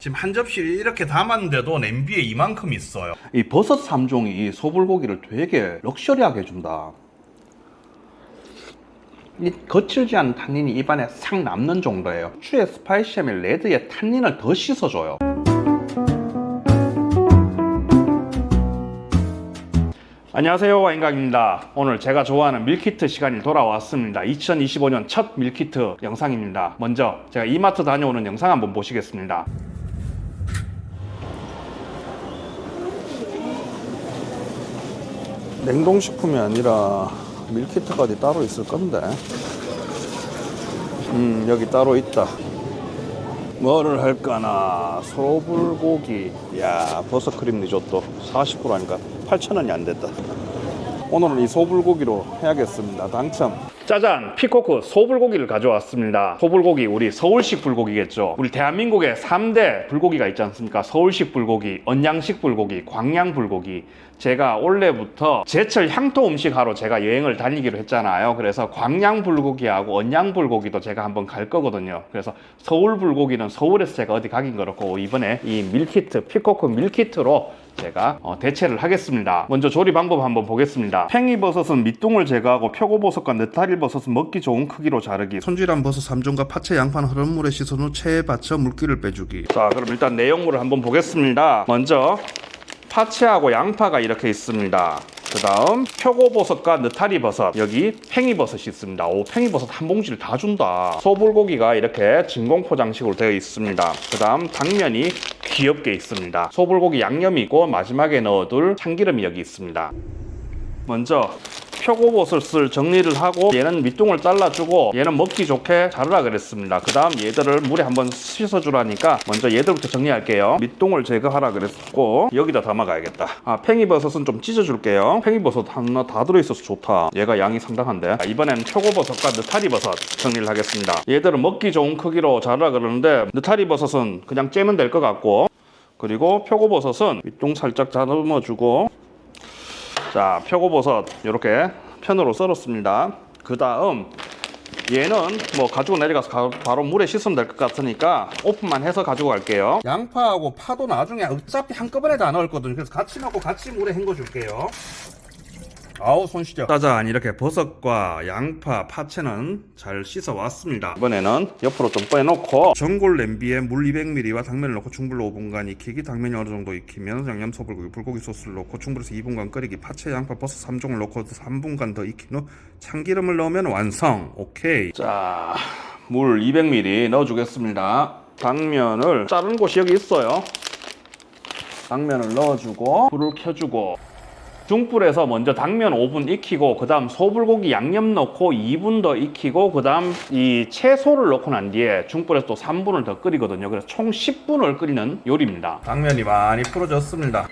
지금 한 접시 이렇게 담았는데도 냄비에 이만큼 있어요. 이 버섯 3종이 소불고기를 되게 럭셔리하게 해준다. 이 거칠지 않은 탄닌이 입안에 싹 남는 정도예요. 후추의 스파이시함이 레드의 탄닌을 더 씻어줘요. 안녕하세요, 와인각입니다. 오늘 제가 좋아하는 밀키트 시간이 돌아왔습니다. 2025년 첫 밀키트 영상입니다. 먼저 제가 이마트 다녀오는 영상 한번 보시겠습니다. 냉동식품이 아니라 밀키트까지 따로 있을 건데. 여기 따로 있다. 뭐를 할까나. 소불고기. 야, 버섯 크림 리조또 40%니까 8,000원이 안 됐다. 오늘은 이 소불고기로 해야겠습니다. 당첨. 짜잔! 피코크 소불고기를 가져왔습니다. 소불고기, 우리 서울식 불고기겠죠. 우리 대한민국에 3대 불고기가 있지 않습니까? 서울식 불고기, 언양식 불고기, 광양 불고기. 제가 올해부터 제철 향토 음식 하러 제가 여행을 다니기로 했잖아요. 그래서 광양 불고기하고 언양 불고기도 제가 한번 갈 거거든요. 그래서 서울 불고기는 서울에서 제가 어디 가긴 그렇고, 이번에 이 밀키트, 피코크 밀키트로 제가 대체를 하겠습니다. 먼저 조리 방법 한번 보겠습니다. 팽이버섯은 밑둥을 제거하고 표고버섯과 느타리버섯은 먹기 좋은 크기로 자르기. 손질한 버섯 3종과 파채, 양파는 흐른 물에 씻은 후 체에 받쳐 물기를 빼주기. 자, 그럼 일단 내용물을 한번 보겠습니다. 먼저 파채하고 양파가 이렇게 있습니다. 그 다음 표고버섯과 느타리버섯, 여기 팽이버섯이 있습니다. 오, 팽이버섯 한 봉지를 다 준다. 소불고기가 이렇게 진공 포장식으로 되어 있습니다. 그 다음 당면이 귀엽게 있습니다. 소불고기 양념이 있고 마지막에 넣어둘 참기름이 여기 있습니다. 먼저 표고버섯을 정리를 하고, 얘는 밑둥을 잘라주고 얘는 먹기 좋게 자르라 그랬습니다. 그 다음 얘들을 물에 한번 씻어주라니까 먼저 얘들부터 정리할게요. 밑둥을 제거하라 그랬고 여기다 담아가야겠다. 팽이버섯은 좀 찢어줄게요. 팽이버섯 하나 다 들어있어서 좋다. 얘가 양이 상당한데. 이번엔 표고버섯과 느타리버섯 정리를 하겠습니다. 얘들은 먹기 좋은 크기로 자르라 그러는데 느타리버섯은 그냥 째면 될 것 같고, 그리고 표고버섯은 밑둥 살짝 다듬어주고, 자, 표고버섯 이렇게 편으로 썰었습니다. 그 다음 얘는 뭐 가지고 내려가서 바로 물에 씻으면 될 것 같으니까 오픈만 해서 가지고 갈게요. 양파하고 파도 나중에 어차피 한꺼번에 다 넣을 거거든요. 그래서 같이 넣고 같이 물에 헹궈 줄게요. 아우, 손 시려. 짜잔, 이렇게 버섯과 양파, 파채는 잘 씻어 왔습니다. 이번에는 옆으로 좀 빼놓고 전골 냄비에 물 200ml와 당면을 넣고 중불로 5분간 익히기. 당면이 어느 정도 익히면 양념 소불고기, 불고기 소스를 넣고 중불에서 2분간 끓이기. 파채, 양파, 버섯 3종을 넣고 3분간 더 익힌 후 참기름을 넣으면 완성. 오케이. 자, 물 200ml 넣어주겠습니다. 당면을 자른 곳이 여기 있어요. 당면을 넣어주고 불을 켜주고, 중불에서 먼저 당면 5분 익히고, 그 다음 소불고기 양념 넣고 2분 더 익히고, 그 다음 이 채소를 넣고 난 뒤에 중불에서 또 3분을 더 끓이거든요. 그래서 총 10분을 끓이는 요리입니다. 당면이 많이 풀어졌습니다.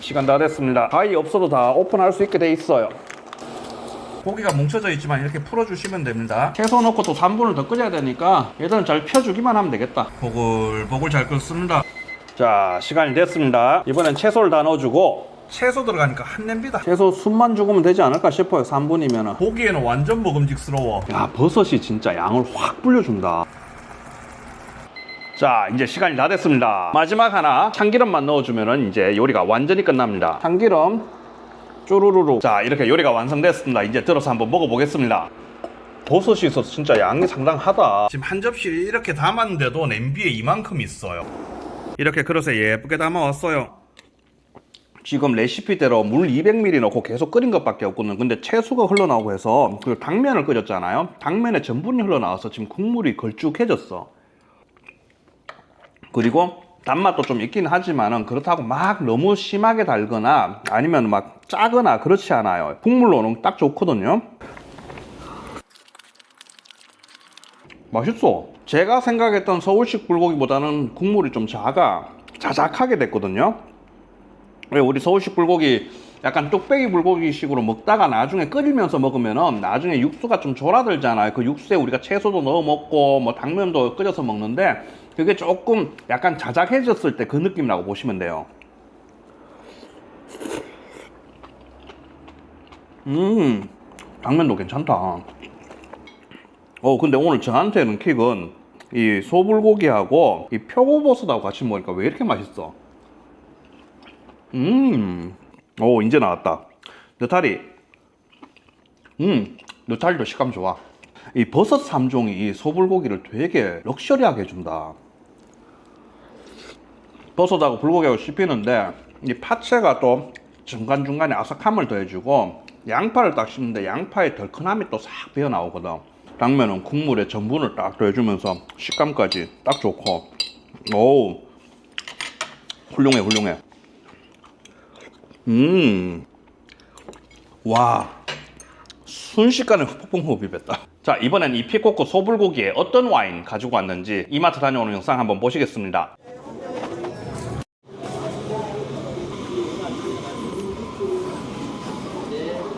시간 다 됐습니다. 가위 없어도 다 오픈할 수 있게 돼 있어요. 고기가 뭉쳐져 있지만 이렇게 풀어주시면 됩니다. 채소 넣고 또 3분을 더 끓여야 되니까 얘들은 잘 펴주기만 하면 되겠다. 보글보글 잘 끓습니다. 자, 시간이 됐습니다. 이번엔 채소를 다 넣어주고, 채소 들어가니까 한 냄비다. 채소 숨만 죽으면 되지 않을까 싶어요. 3분이면은. 보기에는 완전 먹음직스러워. 야, 버섯이 진짜 양을 확 불려준다. 자, 이제 시간이 다 됐습니다. 마지막 하나 참기름만 넣어주면은 이제 요리가 완전히 끝납니다. 참기름 쪼르르르. 자, 이렇게 요리가 완성됐습니다. 이제 들어서 한번 먹어보겠습니다. 버섯이 있어서 진짜 양이 상당하다. 지금 한 접시 이렇게 담았는데도 냄비에 이만큼 있어요. 이렇게 그릇에 예쁘게 담아왔어요. 지금 레시피대로 물 200ml 넣고 계속 끓인 것밖에 없거든요. 근데 채소가 흘러나오고 해서 그 당면을 끓였잖아요. 당면에 전분이 흘러나와서 지금 국물이 걸쭉해졌어. 그리고 단맛도 좀 있긴 하지만은 그렇다고 막 너무 심하게 달거나 아니면 막 짜거나 그렇지 않아요. 국물로는 딱 좋거든요. 맛있어. 제가 생각했던 서울식 불고기보다는 국물이 좀 자작하게 됐거든요. 왜 우리 서울식 불고기 약간 뚝배기 불고기식으로 먹다가 나중에 끓이면서 먹으면은 나중에 육수가 좀 졸아들잖아요. 그 육수에 우리가 채소도 넣어 먹고 뭐 당면도 끓여서 먹는데 그게 조금 약간 자작해졌을 때 그 느낌이라고 보시면 돼요. 당면도 괜찮다. 근데 오늘 저한테는 킥은 이 소불고기하고 이 표고버섯하고 같이 먹으니까 왜 이렇게 맛있어? 오, 이제 나왔다. 느타리. 느타리도 식감 좋아. 이 버섯 3종이 이 소불고기를 되게 럭셔리하게 해준다. 버섯하고 불고기하고 씹히는데 이 파채가 또 중간중간에 아삭함을 더해주고 양파를 딱 씹는데 양파의 덜큰함이 또 싹 배어 나오거든. 당면은 국물에 전분을 딱 더해주면서 식감까지 딱 좋고. 오, 훌륭해 훌륭해. 와, 순식간에 폭풍 호흡이었다. 자, 이번엔 이 피코코 소불고기에 어떤 와인 가지고 왔는지 이마트 다녀오는 영상 한번 보시겠습니다.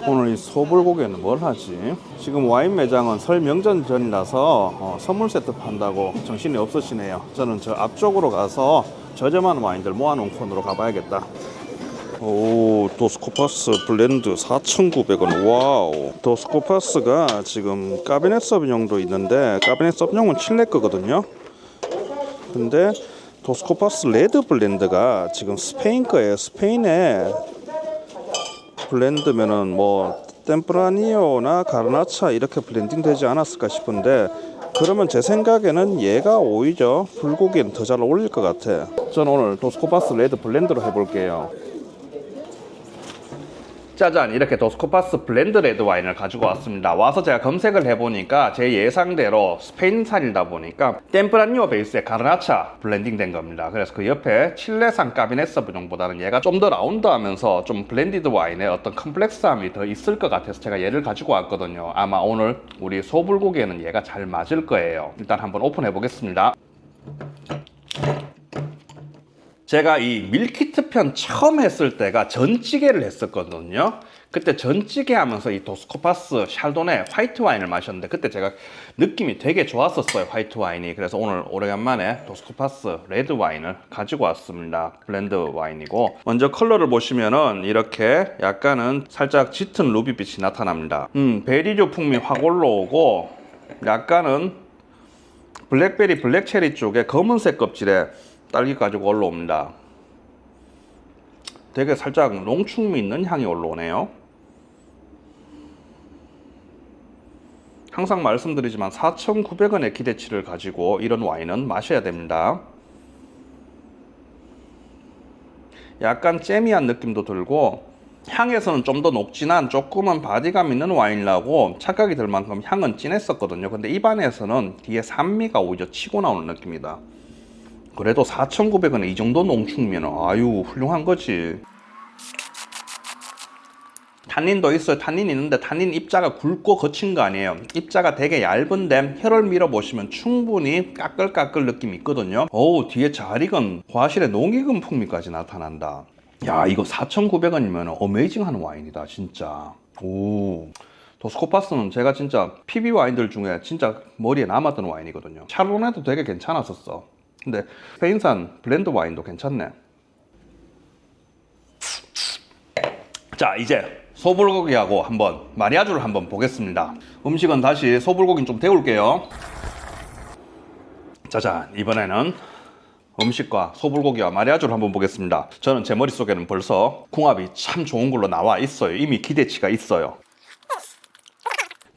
오늘 이 소불고기에는 뭘 하지? 지금 와인 매장은 설 명절 전이라서 선물 세트 판다고 정신이 없으시네요. 저는 저 앞쪽으로 가서 저렴한 와인들 모아놓은 코너로 가봐야겠다. 오, 도스코파스 블렌드 4,900원. 와우. 도스코파스가 지금 까베넷 서비뇽도 있는데 까베넷 서비뇽은 칠레 거거든요. 근데 도스코파스 레드 블렌드가 지금 스페인 거예요. 스페인에 블렌드면은 뭐 템프라니오나 가르나차 이렇게 블렌딩 되지 않았을까 싶은데, 그러면 제 생각에는 얘가 오히려 불고기는 더 잘 어울릴 것 같아. 저는 오늘 도스코파스 레드 블렌드로 해볼게요. 짜잔, 이렇게 도스코파스 블렌드 레드 와인을 가지고 왔습니다. 와서 제가 검색을 해보니까 제 예상대로 스페인산이다 보니까 템프라니오 베이스의 가르나차 블렌딩 된 겁니다. 그래서 그 옆에 칠레산 까비넷 서비뇽보다는 얘가 좀 더 라운드하면서 좀 블렌디드 와인의 어떤 컴플렉스함이 더 있을 것 같아서 제가 얘를 가지고 왔거든요. 아마 오늘 우리 소불고기에는 얘가 잘 맞을 거예요. 일단 한번 오픈해 보겠습니다. 제가 이 밀키트 편 처음 했을 때가 전찌개를 했었거든요. 그때 전찌개 하면서 이 도스코파스 샬도네 화이트 와인을 마셨는데 그때 제가 느낌이 되게 좋았었어요, 화이트 와인이. 그래서 오늘 오래간만에 도스코파스 레드 와인을 가지고 왔습니다. 블렌드 와인이고, 먼저 컬러를 보시면은 이렇게 약간은 살짝 짙은 루비빛이 나타납니다. 베리류 풍미 확 올라오고, 약간은 블랙베리 블랙체리 쪽에 검은색 껍질에 딸기 가지고 올라옵니다. 되게 살짝 농축미 있는 향이 올라오네요. 항상 말씀드리지만 4,900원의 기대치를 가지고 이런 와인은 마셔야 됩니다. 약간 잼미한 느낌도 들고, 향에서는 좀 더 녹진한 조그만 바디감 있는 와인이라고 착각이 들 만큼 향은 진했었거든요. 근데 입안에서는 뒤에 산미가 오히려 치고 나오는 느낌이다. 그래도 4,900원에 이 정도 농축면 아유 훌륭한 거지. 탄닌도 있어요. 탄닌이 있는데 탄닌 입자가 굵고 거친 거 아니에요. 입자가 되게 얇은데 혀를 밀어보시면 충분히 까끌까끌 느낌이 있거든요. 어우, 뒤에 잘 익은 과실의 농익은 풍미까지 나타난다. 야, 이거 4,900원이면 어메이징한 와인이다 진짜. 오, 도스코파스는 제가 진짜 PB 와인들 중에 진짜 머리에 남았던 와인이거든요. 샤르도네도 되게 괜찮았었어. 근데 스페인산 블렌드 와인도 괜찮네. 자, 이제 소불고기하고 한번 마리아주를 한번 보겠습니다. 음식은 다시 소불고기는 좀 데울게요. 짜잔, 이번에는 음식과 소불고기와 마리아주를 한번 보겠습니다. 저는 제 머릿속에는 벌써 궁합이 참 좋은 걸로 나와 있어요. 이미 기대치가 있어요.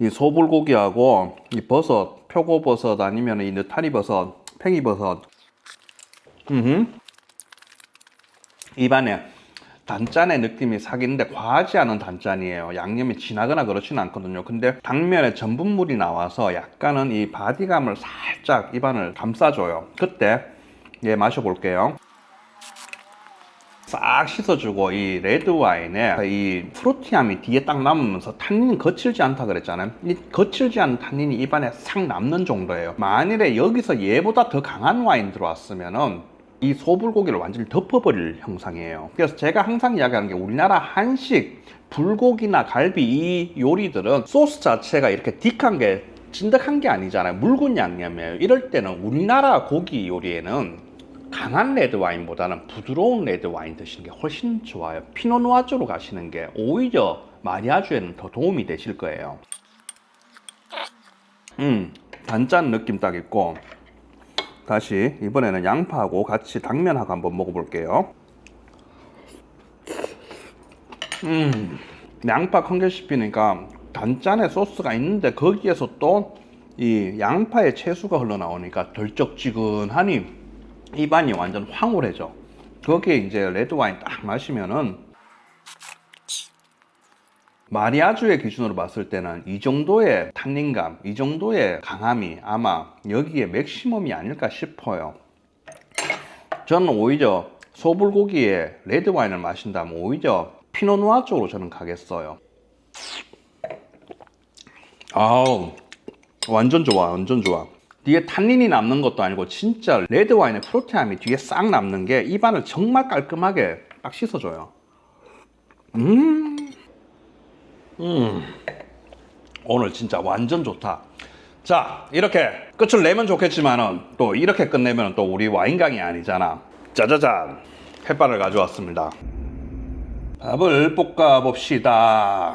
이 소불고기하고 이 버섯, 표고버섯 아니면 이 느타리버섯, 팽이버섯, 입안에 단짠의 느낌이 사기는데 과하지 않은 단짠이에요. 양념이 진하거나 그렇지는 않거든요. 근데 당면에 전분물이 나와서 약간은 이 바디감을 살짝 입안을 감싸줘요. 그때 얘 마셔볼게요. 싹 씻어주고 이 레드 와인에 이 프루티함이 뒤에 딱 남으면서 탄닌이 거칠지 않다 그랬잖아요. 이 거칠지 않은 탄닌이 입안에 싹 남는 정도예요. 만일에 여기서 얘보다 더 강한 와인 들어왔으면은 이 소불고기를 완전히 덮어버릴 형상이에요. 그래서 제가 항상 이야기하는 게, 우리나라 한식 불고기나 갈비 이 요리들은 소스 자체가 이렇게 딕한 게 찐득한 게 아니잖아요. 묽은 양념이에요. 이럴 때는 우리나라 고기 요리에는 강한 레드 와인보다는 부드러운 레드 와인 드시는 게 훨씬 좋아요. 피노누아주로 가시는 게 오히려 마리아주에는 더 도움이 되실 거예요. 단짠 느낌 딱 있고, 다시 이번에는 양파하고 같이 당면하고 한번 먹어볼게요. 양파 큰 개 씹히니까 단짠의 소스가 있는데 거기에서 또 이 양파의 채수가 흘러나오니까 덜쩍지근하니 입안이 완전 황홀해져. 거기에 이제 레드와인 딱 마시면은 마리아주의 기준으로 봤을 때는 이 정도의 탄닌감, 이 정도의 강함이 아마 여기에 맥시멈이 아닐까 싶어요. 저는 오히려 소불고기에 레드와인을 마신다면 오히려 피노누아 쪽으로 저는 가겠어요. 아우, 완전 좋아, 완전 좋아. 뒤에 탄닌이 남는 것도 아니고 진짜 레드와인의 프로테함이 뒤에 싹 남는 게 입안을 정말 깔끔하게 딱 씻어줘요. 오늘 진짜 완전 좋다. 자, 이렇게 끝을 내면 좋겠지만은 또 이렇게 끝내면 또 우리 와인강이 아니잖아. 짜자잔, 햇반을 가져왔습니다. 밥을 볶아 봅시다.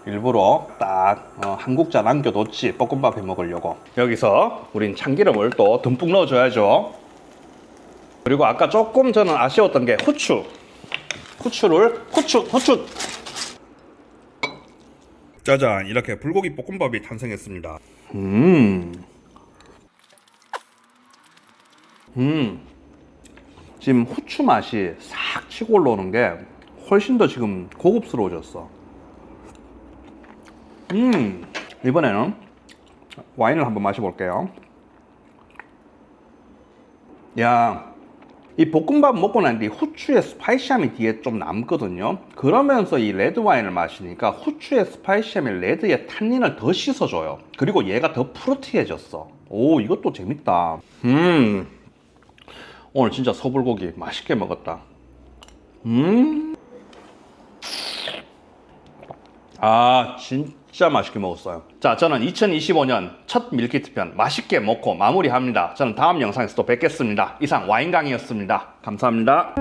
일부러 딱 한 국자 남겨뒀지, 볶음밥 해 먹으려고. 여기서 우린 참기름을 또 듬뿍 넣어줘야죠. 그리고 아까 조금 저는 아쉬웠던 게 후추. 후추. 짜잔, 이렇게 불고기 볶음밥이 탄생했습니다. 지금 후추 맛이 싹 치고 올라오는 게 훨씬 더 지금 고급스러워졌어. 이번에는 와인을 한번 마셔볼게요. 야, 이 볶음밥 먹고 난 뒤 후추의 스파이시함이 뒤에 좀 남거든요. 그러면서 이 레드 와인을 마시니까 후추의 스파이시함이 레드의 탄닌을 더 씻어줘요. 그리고 얘가 더 프루티해졌어. 오, 이것도 재밌다. 오늘 진짜 소불고기 맛있게 먹었다. 아, 진짜 맛있게 먹었어요. 자, 저는 2025년 첫 밀키트 편 맛있게 먹고 마무리합니다. 저는 다음 영상에서 또 뵙겠습니다. 이상 와인강이었습니다. 감사합니다.